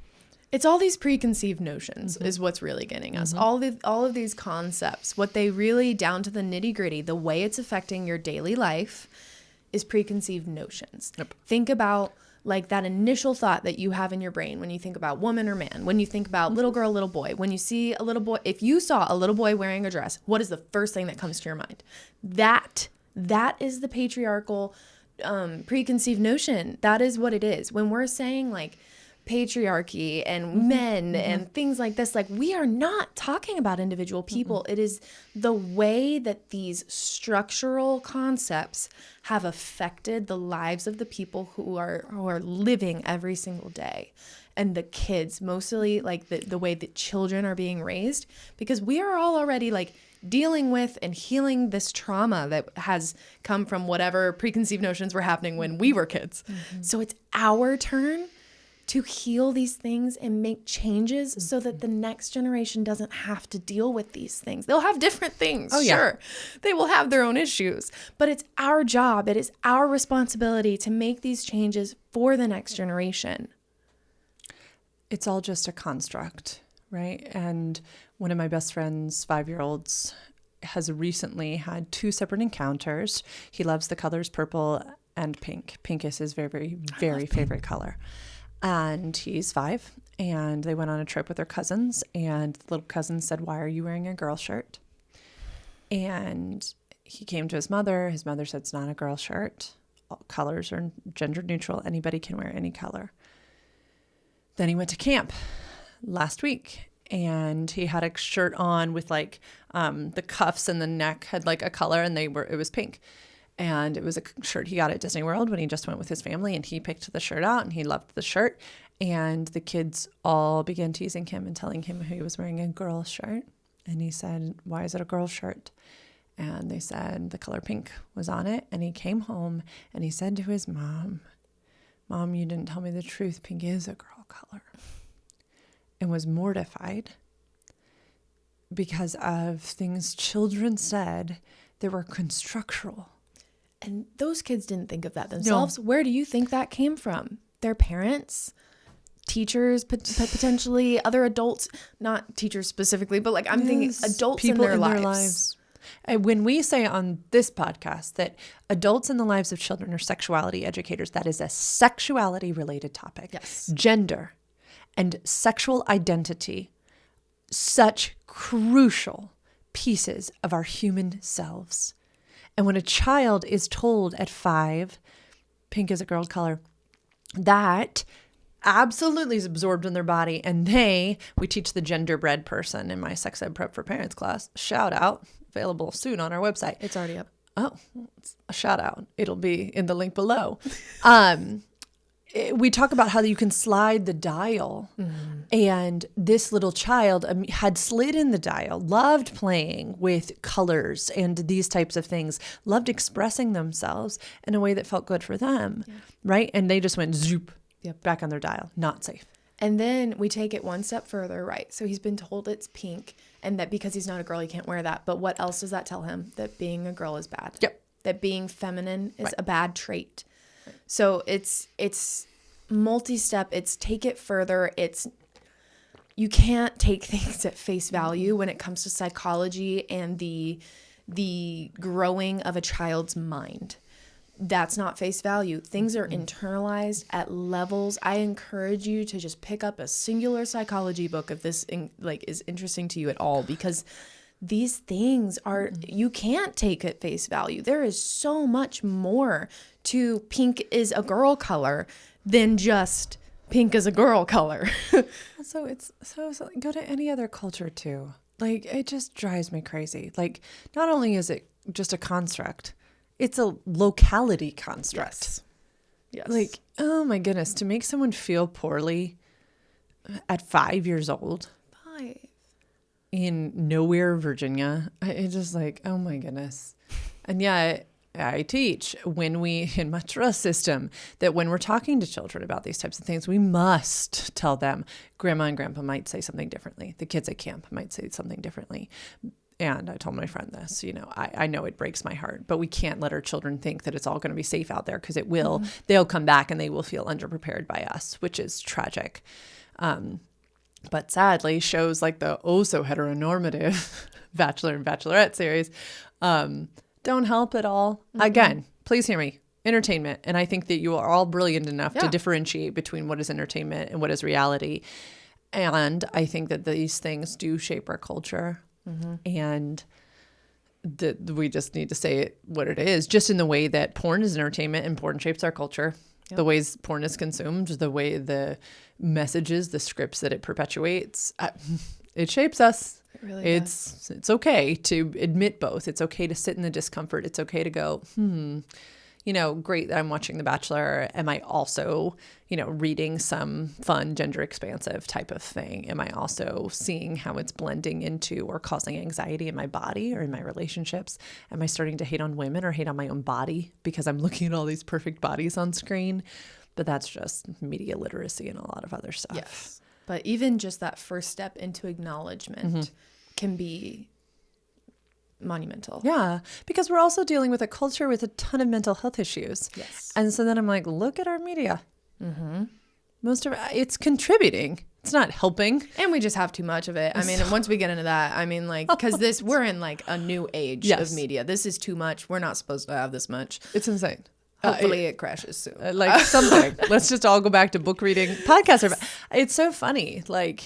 It's all these preconceived notions is what's really getting us. All of these concepts, what they really, down to the nitty gritty, the way it's affecting your daily life is preconceived notions. Yep. Think about like that initial thought that you have in your brain when you think about woman or man, when you think about little girl, little boy, when you see a little boy, if you saw a little boy wearing a dress, what is the first thing that comes to your mind? That is the patriarchal preconceived notion. That is what it is. When we're saying like patriarchy and men and things like this, like we are not talking about individual people. It is the way that these structural concepts have affected the lives of the people who are living every single day, and the kids, mostly like the way that children are being raised, because we are all already like dealing with and healing this trauma that has come from whatever preconceived notions were happening when we were kids. So it's our turn to heal these things and make changes so that the next generation doesn't have to deal with these things. They'll have different things, sure. They will have their own issues, but it's our job. It is our responsibility to make these changes for the next generation. it's all just a construct, right? And one of my best friend's 5-year-olds has recently had 2 separate encounters. He loves the colors purple and pink. Pink is his very, very, very favorite color. And he's 5, and they went on a trip with their cousins, and the little cousin said, "Why are you wearing a girl shirt?" And he came to his mother. His mother said, "It's not a girl shirt. All colors are gender neutral. Anybody can wear any color." Then he went to camp last week, and he had a shirt on with like the cuffs and the neck had like a color, and it was pink. And it was a shirt he got at Disney World when he just went with his family, and he picked the shirt out and he loved the shirt. And the kids all began teasing him and telling him he was wearing a girl shirt. And he said, "Why is it a girl shirt?" And they said the color pink was on it. And he came home and he said to his mom, "Mom, you didn't tell me the truth. Pink is a girl color." And was mortified because of things children said that were constructural. And those kids didn't think of that themselves. No. Where do you think that came from? Their parents, teachers, potentially other adults, not teachers specifically, but like I'm thinking adults people in their lives. And when we say on this podcast that adults in the lives of children are sexuality educators, that is a sexuality related topic. Yes. Gender and sexual identity, such crucial pieces of our human selves. And when a child is told at 5, pink is a girl color, that absolutely is absorbed in their body. And we teach the genderbread person in my sex ed prep for parents class. Shout out, available soon on our website. It's already up. Oh, it's a shout out. It'll be in the link below. We talk about how you can slide the dial. Mm-hmm. And this little child had slid in the dial, loved playing with colors and these types of things, loved expressing themselves in a way that felt good for them, right? And they just went zoop, back on their dial, not safe. And then we take it one step further, right? So he's been told it's pink and that because he's not a girl, he can't wear that. But what else does that tell him? That being a girl is bad. Yep. That being feminine is a bad trait. So it's multi-step. It's take it further. You can't take things at face value when it comes to psychology and the growing of a child's mind. That's not face value. Things are internalized at levels. I encourage you to just pick up a singular psychology book if this is interesting to you at all, because these things you can't take at face value. There is so much more to pink is a girl color than just pink is a girl color. So go to any other culture too. Like, it just drives me crazy. Like, not only is it just a construct, it's a locality construct. Yes. Like, oh my goodness, to make someone feel poorly at 5 years old. 5. In nowhere, Virginia. It's just like, oh my goodness. And yet I teach in my trust system that when we're talking to children about these types of things, we must tell them grandma and grandpa might say something differently. The kids at camp might say something differently. And I told my friend this, I know it breaks my heart, but we can't let our children think that it's all going to be safe out there, because it will. Mm-hmm. They'll come back and they will feel underprepared by us, which is tragic. But sadly, shows like the so heteronormative Bachelor and Bachelorette series don't help at all. Mm-hmm. Again, please hear me. Entertainment. And I think that you are all brilliant enough to differentiate between what is entertainment and what is reality. And I think that these things do shape our culture. Mm-hmm. And we just need to say it what it is, just in the way that porn is entertainment and porn shapes our culture. Yep. The ways porn is consumed, the way the messages, the scripts that it perpetuates, it shapes us. It really does. It's okay to admit both. It's okay to sit in the discomfort. It's okay to go, great that I'm watching The Bachelor. Am I also, reading some fun gender expansive type of thing? Am I also seeing how it's blending into or causing anxiety in my body or in my relationships? Am I starting to hate on women or hate on my own body because I'm looking at all these perfect bodies on screen? But that's just media literacy and a lot of other stuff. Yes. But even just that first step into acknowledgement can be monumental. Yeah, because we're also dealing with a culture with a ton of mental health issues. Yes. And so then I'm like, look at our media. Mm-hmm. Most of it's contributing It's not helping. And we just have too much of it. I mean, once we get into that, I mean, like, because we're in like a new age of media. This is too much. We're not supposed to have this much. It's insane. Hopefully it crashes soon. Like something. Let's just all go back to book reading. Podcasts it's so funny. Like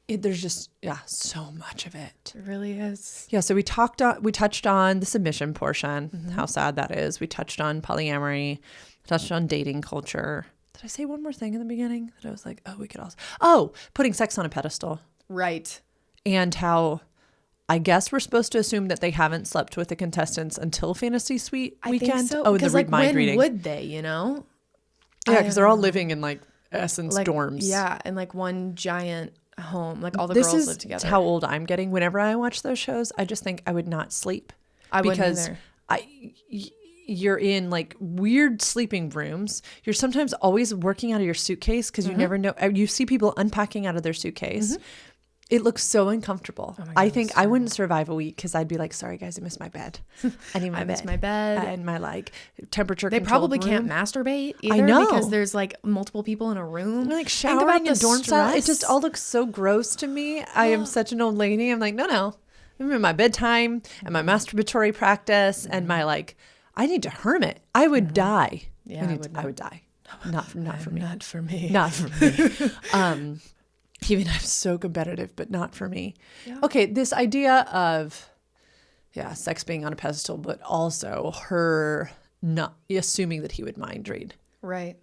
there's just, so much of it. It really is. Yeah. So we touched on the submission portion, how sad that is. We touched on polyamory, touched on dating culture. Did I say one more thing in the beginning that I was like, we could also, putting sex on a pedestal. Right. And how I guess we're supposed to assume that they haven't slept with the contestants until Fantasy Suite weekend. I think so. Oh, the like, mind when reading. Would they, you know? Yeah, because they're all living in like Essence dorms. Yeah, and like one giant home. Like all the girls live together. This is how old I'm getting. Whenever I watch those shows, I just think I would not sleep. I wouldn't either. You're in like weird sleeping rooms. You're sometimes always working out of your suitcase because you never know. You see people unpacking out of their suitcase. It looks so uncomfortable. Oh my God, I think I wouldn't survive a week because I'd be like, sorry guys, I missed my bed. I need my bed. I miss my bed. And my like temperature They controlled probably room. can't masturbate either. I know. Because there's like multiple people in a room. And like showering in dorm style. It just stress. all looks so gross to me. I am such an old lady. I'm like, no. I'm in my bedtime and my masturbatory practice and my like, I need to hermit. I would die. Yeah, I would die. Not for me. Not for me. Not for me. Even I'm so competitive, but not for me. Yeah. Okay, this idea of, sex being on a pedestal, but also her not assuming that he would mind read. Right.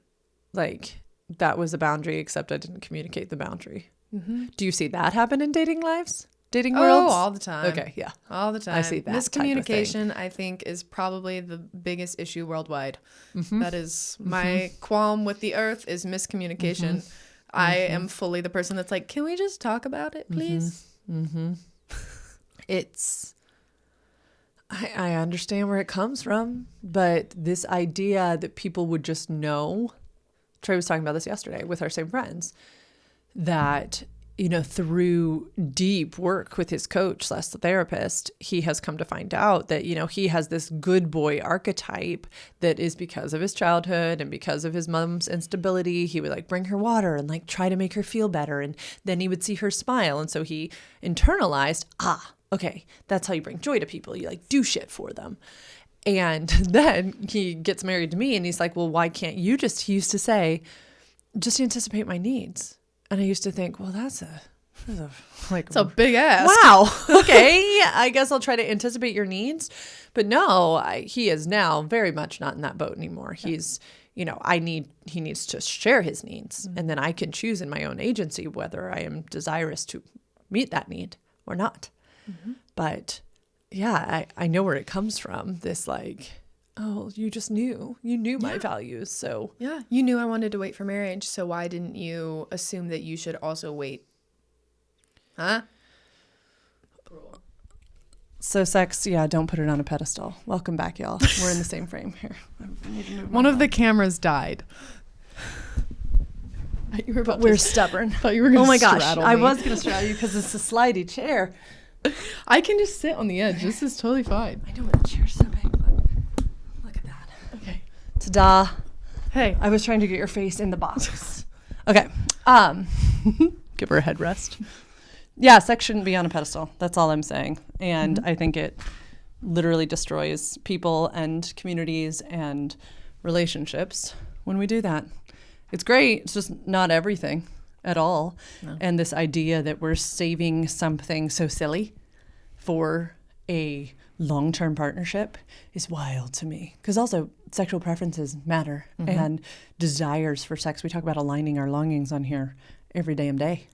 Like, that was a boundary, except I didn't communicate the boundary. Do you see that happen in dating lives? Dating worlds? all the time. Okay, yeah. All the time. I see that Miscommunication, I think, is probably the biggest issue worldwide. That is my qualm with the earth is miscommunication. I am fully the person that's like, can we just talk about it, please? It's, I understand where it comes from, but this idea that people would just know, Trey was talking about this yesterday with our same friends, that, through deep work with his coach / therapist, he has come to find out that, he has this good boy archetype that is because of his childhood and because of his mom's instability. He would like bring her water and like try to make her feel better. And then he would see her smile. And so he internalized, okay, that's how you bring joy to people. You like do shit for them. And then he gets married to me and he's like, well, why can't you he used to say, just anticipate my needs. And I used to think, well, that's a big ass. Wow. Okay. I guess I'll try to anticipate your needs. But no, he is now very much not in that boat anymore. He's, he needs to share his needs. And then I can choose in my own agency whether I am desirous to meet that need or not. But yeah, I know where it comes from. This like, you just knew. You knew my values. So yeah, you knew I wanted to wait for marriage. So why didn't you assume that you should also wait? Huh? So sex, don't put it on a pedestal. Welcome back, y'all. We're in the same frame here. One of the cameras died. We're stubborn. Thought you were going to straddle me. I was going to straddle you because it's a slidey chair. I can just sit on the edge. This is totally fine. I know, but the chair's so big. Look at that. Okay. Ta-da. Hey. I was trying to get your face in the box. Okay. Give her a headrest. Yeah, sex shouldn't be on a pedestal. That's all I'm saying. And I think it literally destroys people and communities and relationships when we do that. It's great. It's just not everything at all. No. And this idea that we're saving something so silly for a long-term partnership is wild to me. Because also sexual preferences matter and desires for sex. We talk about aligning our longings on here every damn day.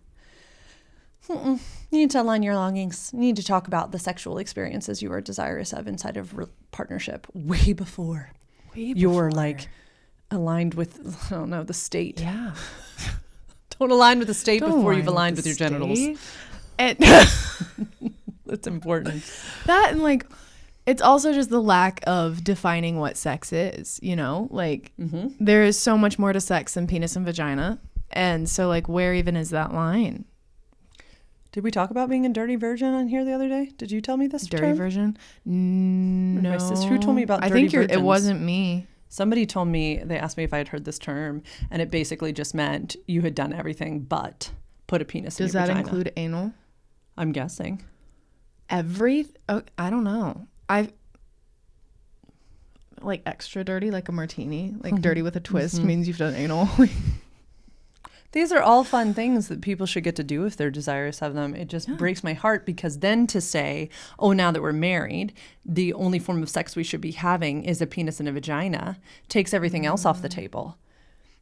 You need to align your longings. You need to talk about the sexual experiences you are desirous of inside of partnership way before you're like aligned with, I don't know, the state. Yeah. Don't align with the state before you've aligned with your genitals. That's important. That and like, it's also just the lack of defining what sex is, Like, there is so much more to sex than penis and vagina. And so, like, where even is that line? Did we talk about being a dirty virgin on here the other day? Did you tell me this dirty term? Virgin? No. My sister, who told me about dirty I think virgins? It wasn't me. Somebody told me, they asked me if I had heard this term, and it basically just meant you had done everything but put a penis in Does your that vagina. include anal? I'm guessing. I don't know. Like extra dirty, like a martini, like dirty with a twist means you've done anal. These are all fun things that people should get to do if they're desirous of them. It just breaks my heart because then to say, oh, now that we're married, the only form of sex we should be having is a penis and a vagina takes everything else off the table.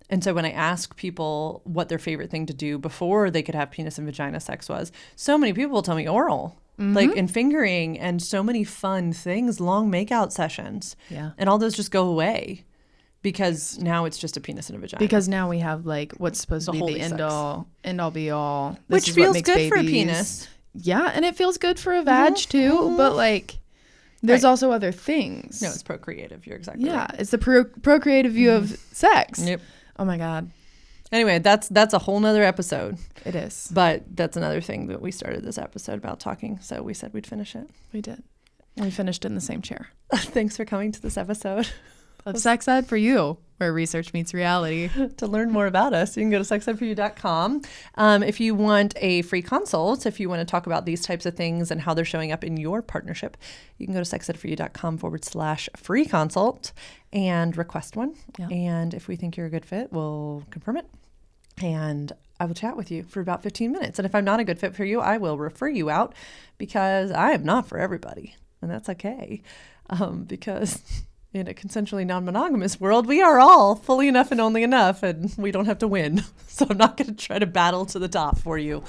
And so when I ask people what their favorite thing to do before they could have penis and vagina sex was, so many people will tell me oral. Like, and fingering and so many fun things, long makeout sessions. Yeah. And all those just go away because now it's just a penis and a vagina. Because now we have like what's supposed The to be holy the sex. end all be all. This Which is what feels makes good for a babies. penis. Yeah, and it feels good for a vag too. But like, there's Right. also other things. No, it's procreative. You're exactly Yeah, right. it's the procreative view of sex. Yep. Oh my God, Anyway, that's a whole nother episode. it is. But that's another thing that we started this episode about talking. So we said we'd finish it. We did. We finished in the same chair. Thanks for coming to this episode. Of Sex Ed for You, where research meets reality. To learn more about us, you can go to sexedforyou.com. If you want a free consult, if you want to talk about these types of things and how they're showing up in your partnership, you can go to sexedforyou.com/free consult and request one. Yeah. And if we think you're a good fit, we'll confirm it. And I will chat with you for about 15 minutes. And if I'm not a good fit for you, I will refer you out because I am not for everybody. And that's okay. Because in a consensually non-monogamous world, we are all fully enough and only enough, and we don't have to win. So I'm not going to try to battle to the top for you.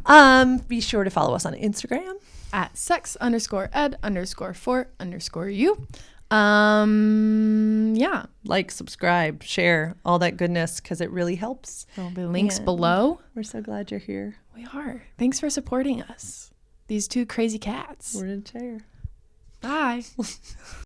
No. Be sure to follow us on Instagram. At sex_ed_for_you. Yeah. Like, subscribe, share, all that goodness, because it really helps. There'll be links And below. We're so glad you're here. We are. Thanks for supporting us. These two crazy cats. We're in a chair. Bye.